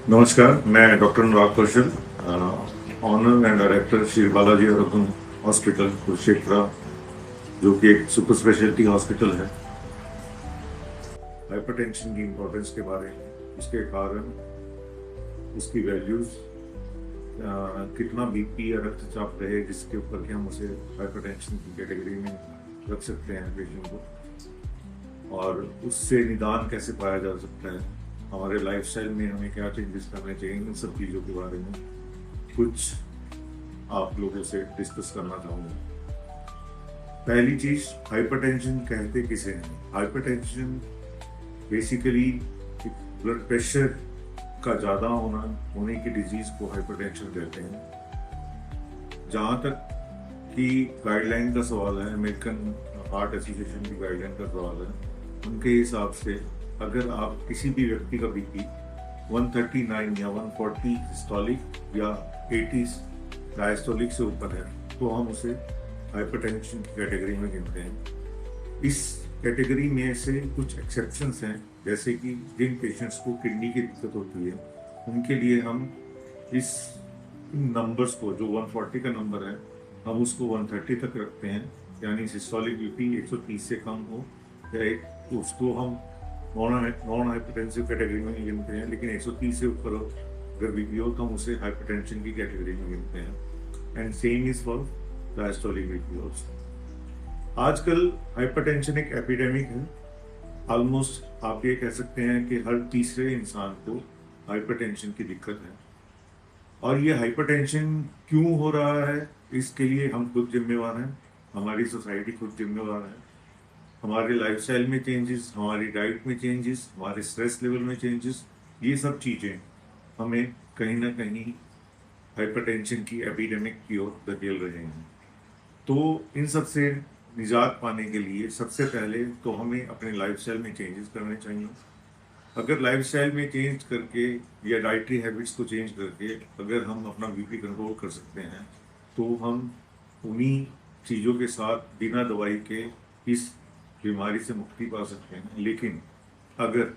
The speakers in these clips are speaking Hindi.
नमस्कार, मैं doctor Anurag Kaushal, owner and director Shri Balaji urban hospital Kurukshetra, जो कि एक सुपर स्पेशलिटी हॉस्पिटल है। हाइपरटेंशन की इम्पोर्टेंस के बारे में, उसके कारण, उसकी वैल्यूज, कितना बीपी या रक्तचाप रहे जिसके ऊपर कि हम उसे हाइपरटेंशन की कैटेगरी में रख सकते हैं पेशेंट को, और उससे निदान कैसे पाया जा सकता है, हमारे लाइफस्टाइल में हमें क्या चेंजेस करने चाहिए, इन सब चीज़ों के बारे में कुछ आप लोगों से डिस्कस करना चाहूँगा। पहली चीज़, हाइपरटेंशन कहते किसे हैं? हाइपरटेंशन बेसिकली ब्लड प्रेशर का ज़्यादा होने की डिजीज़ को हाइपरटेंशन कहते हैं। जहाँ तक कि गाइडलाइन का सवाल है, अमेरिकन हार्ट एसोसिएशन की गाइडलाइन का सवाल है, उनके हिसाब से अगर आप किसी भी व्यक्ति का बीपी 139 या 140 सिस्टोलिक या 80 डायस्टोलिक से ऊपर है तो हम उसे हाइपरटेंशन की कैटेगरी में गिनते हैं। इस कैटेगरी में से कुछ एक्सेप्शंस हैं, जैसे कि जिन पेशेंट्स को किडनी की दिक्कत होती है उनके लिए हम इस नंबर्स को, जो 140 का नंबर है, हम उसको 130 तक रखते हैं, यानी सिस्टोलिक बीपी 130 से कम हो, या उसको हम नॉन हाइपरटेंसिव कैटेगरी में गिनते हैं, लेकिन 130 से ऊपर अगर बीपी हो तो हम उसे हाइपरटेंशन की कैटेगरी में गिनते हैं। And same is for diastolic BP also. आजकल हाइपरटेंशन एक एपिडेमिक है। ऑलमोस्ट आप ये कह सकते हैं कि हर तीसरे इंसान को हाइपरटेंशन की दिक्कत है। और ये हाइपरटेंशन क्यों हो रहा है, इसके लिए हम खुद जिम्मेवार हैं, हमारी सोसाइटी खुद जिम्मेवार है। हमारे लाइफस्टाइल में चेंजेस, हमारी डाइट में चेंजेस, हमारे स्ट्रेस लेवल में चेंजेस, ये सब चीज़ें हमें कहीं ना कहीं हाइपरटेंशन की एपिडेमिक की ओर धकेल रहे हैं। तो इन सब से निजात पाने के लिए सबसे पहले तो हमें अपने लाइफस्टाइल में चेंजेस करने चाहिए। अगर लाइफस्टाइल में चेंज करके या डाइटरी हैबिट्स को चेंज करके अगर हम अपना बीपी कंट्रोल कर सकते हैं तो हम उन्हीं चीज़ों के साथ बिना दवाई के इस बीमारी से मुक्ति पा सकते हैं। लेकिन अगर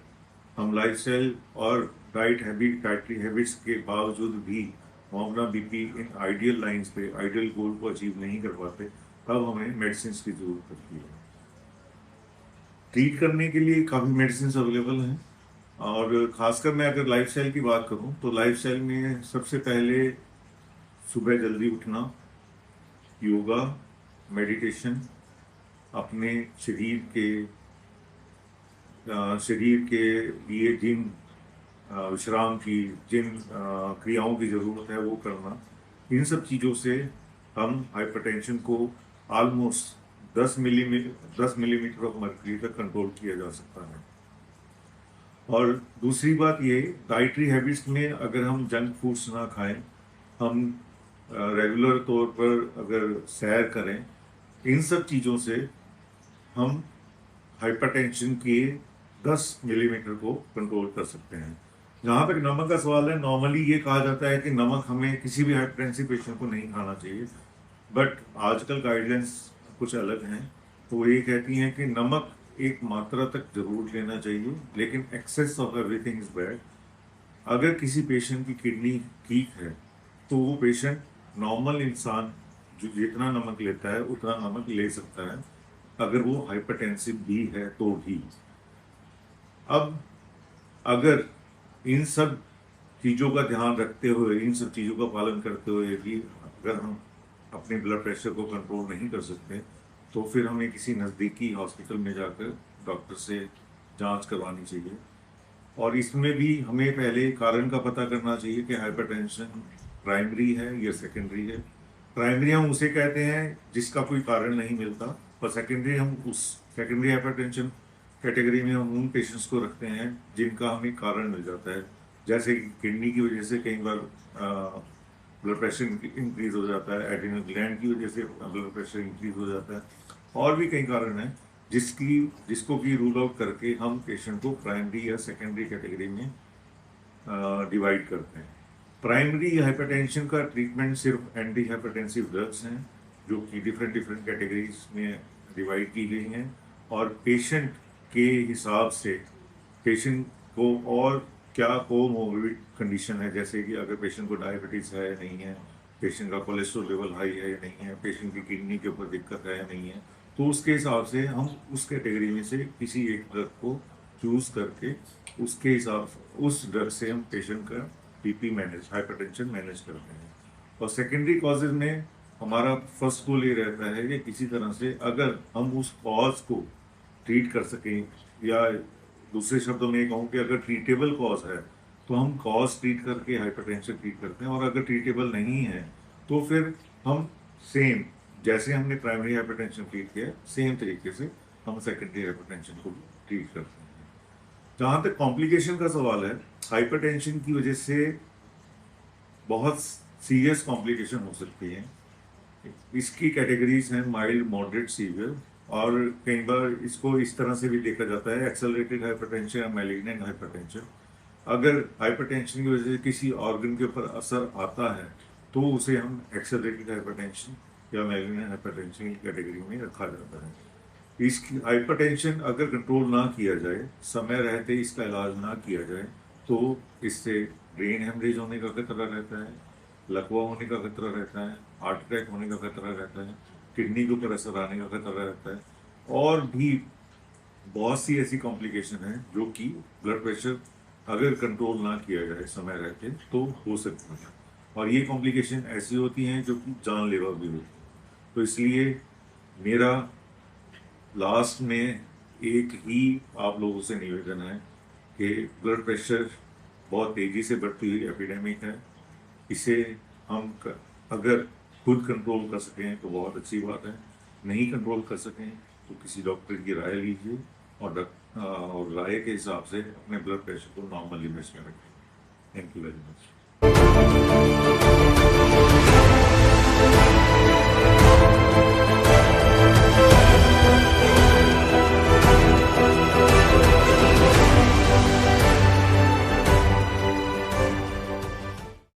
हम लाइफस्टाइल और डाइटरी हैबिट्स के बावजूद भी हम अपना बीपी इन आइडियल लाइंस पे, आइडियल गोल को अचीव नहीं कर पाते, तब हमें मेडिसिन की जरूरत पड़ती है। ट्रीट करने के लिए काफ़ी मेडिसिन अवेलेबल हैं, और ख़ासकर मैं अगर लाइफस्टाइल की बात करूं तो लाइफस्टाइल में सबसे पहले सुबह जल्दी उठना, योगा, मेडिटेशन, अपने शरीर के लिए जिन विश्राम की, जिन क्रियाओं की ज़रूरत है वो करना, इन सब चीज़ों से हम हाइपरटेंशन को ऑलमोस्ट 10 मिलीमीटर ऑफ मर्क्यूरी तक कंट्रोल किया जा सकता है। और दूसरी बात ये, डाइटरी हैबिट्स में अगर हम जंक फूड्स ना खाएं, हम रेगुलर तौर पर अगर सैर करें, इन सब चीज़ों से हम हाइपरटेंशन के 10 मिलीमीटर को कंट्रोल कर सकते हैं। जहाँ तक नमक का सवाल है, नॉर्मली ये कहा जाता है कि नमक हमें किसी भी हाइपरटेंसिव पेशेंट को नहीं खाना चाहिए, बट आजकल गाइडलाइंस कुछ अलग हैं। तो वो ये कहती हैं कि नमक एक मात्रा तक जरूर लेना चाहिए, लेकिन excess of everything is bad. अगर किसी पेशेंट की किडनी ठीक है तो वो पेशेंट, नॉर्मल इंसान जो जितना नमक लेता है उतना नमक ले सकता है, अगर वो हाइपरटेंसिव भी है तो भी। अब अगर इन सब चीज़ों का ध्यान रखते हुए, इन सब चीज़ों का पालन करते हुए भी अगर हम अपने ब्लड प्रेशर को कंट्रोल नहीं कर सकते तो फिर हमें किसी नज़दीकी हॉस्पिटल में जाकर डॉक्टर से जांच करवानी चाहिए। और इसमें भी हमें पहले कारण का पता करना चाहिए कि हाइपरटेंशन प्राइमरी है या सेकेंडरी है। प्राइमरी हम उसे कहते हैं जिसका कोई कारण नहीं मिलता, और सेकेंडरी हम उस सेकेंडरी हाइपरटेंशन कैटेगरी में हम उन पेशेंट्स को रखते हैं जिनका हमें कारण मिल जाता है, जैसे किडनी की वजह से कई बार ब्लड प्रेशर इंक्रीज हो जाता है, एड्रिनल ग्लैंड की वजह से ब्लड प्रेशर इंक्रीज हो जाता है, और भी कई कारण हैं जिसको भी रूल आउट करके हम पेशेंट को प्राइमरी या सेकेंडरी कैटेगरी में डिवाइड करते हैं। प्राइमरी हाइपरटेंशन का ट्रीटमेंट सिर्फ एंटी हाइपरटेंसिव ड्रग्स हैं, जो कि डिफरेंट डिफरेंट कैटेगरीज में डिवाइड की गई हैं, और पेशेंट के हिसाब से पेशेंट को और क्या कोमोर्बिड कंडीशन है, जैसे कि अगर पेशेंट को डायबिटीज है या नहीं है, पेशेंट का कोलेस्ट्रॉल लेवल हाई है या नहीं है, पेशेंट की किडनी के ऊपर दिक्कत है या नहीं है, तो उसके हिसाब से हम उस कैटेगरी में से किसी एक ड्रग को चूज करके उसके हिसाब उस ड्रग से हम पेशेंट का बीपी मैनेज, हाइपरटेंशन मैनेज करते हैं। और सेकेंडरी कॉजेज में हमारा फर्स्ट गोल ये रहता है कि किसी तरह से अगर हम उस कॉज को ट्रीट कर सकें, या दूसरे शब्दों में ये कहूँ कि अगर ट्रीटेबल कॉज है तो हम कॉज ट्रीट करके हाइपरटेंशन ट्रीट करते हैं, और अगर ट्रीटेबल नहीं है तो फिर हम सेम जैसे हमने प्राइमरी हाइपरटेंशन ट्रीट किया सेम तरीके से हम सेकेंडरी हाइपरटेंशन को ट्रीट करते हैं। जहाँ तक कॉम्प्लिकेशन का सवाल है, हाइपरटेंशन की वजह से बहुत सीरियस कॉम्प्लिकेशन हो सकती है। इसकी कैटेगरीज हैं माइल्ड, मॉडरेट, सीवियर, और कई बार इसको इस तरह से भी देखा जाता है एक्सेलरेटेड हाइपरटेंशन या मैलिग्नेंट हाइपरटेंशन। अगर हाइपरटेंशन की वजह से किसी ऑर्गन के ऊपर असर आता है तो उसे हम एक्सेलरेटेड हाइपरटेंशन या मैलिग्नेंट हाइपरटेंशन की कैटेगरी में रखा जाता है। इसकी हाइपरटेंशन अगर कंट्रोल ना किया जाए, समय रहते इसका इलाज ना किया जाए, तो इससे ब्रेन हेमरेज होने का खतरा रहता है, लकवा होने का खतरा रहता है, हार्ट अटैक होने का खतरा रहता है, किडनी के ऊपर असर आने का खतरा रहता है, और भी बहुत सी ऐसी कॉम्प्लिकेशन है जो कि ब्लड प्रेशर अगर कंट्रोल ना किया जाए समय रहते तो हो सकती है। और ये कॉम्प्लिकेशन ऐसी होती हैं जो कि जानलेवा भी होती है। तो इसलिए मेरा लास्ट में एक ही आप लोगों से निवेदन है कि ब्लड प्रेशर बहुत तेजी से बढ़ती हुई एपिडेमिक है। इसे हम अगर खुद कंट्रोल कर सकें तो बहुत अच्छी बात है, नहीं कंट्रोल कर सकें तो किसी डॉक्टर की राय लीजिए, और राय के हिसाब से अपने ब्लड प्रेशर को नॉर्मल लिमिट्स में रखें। Thank you very much.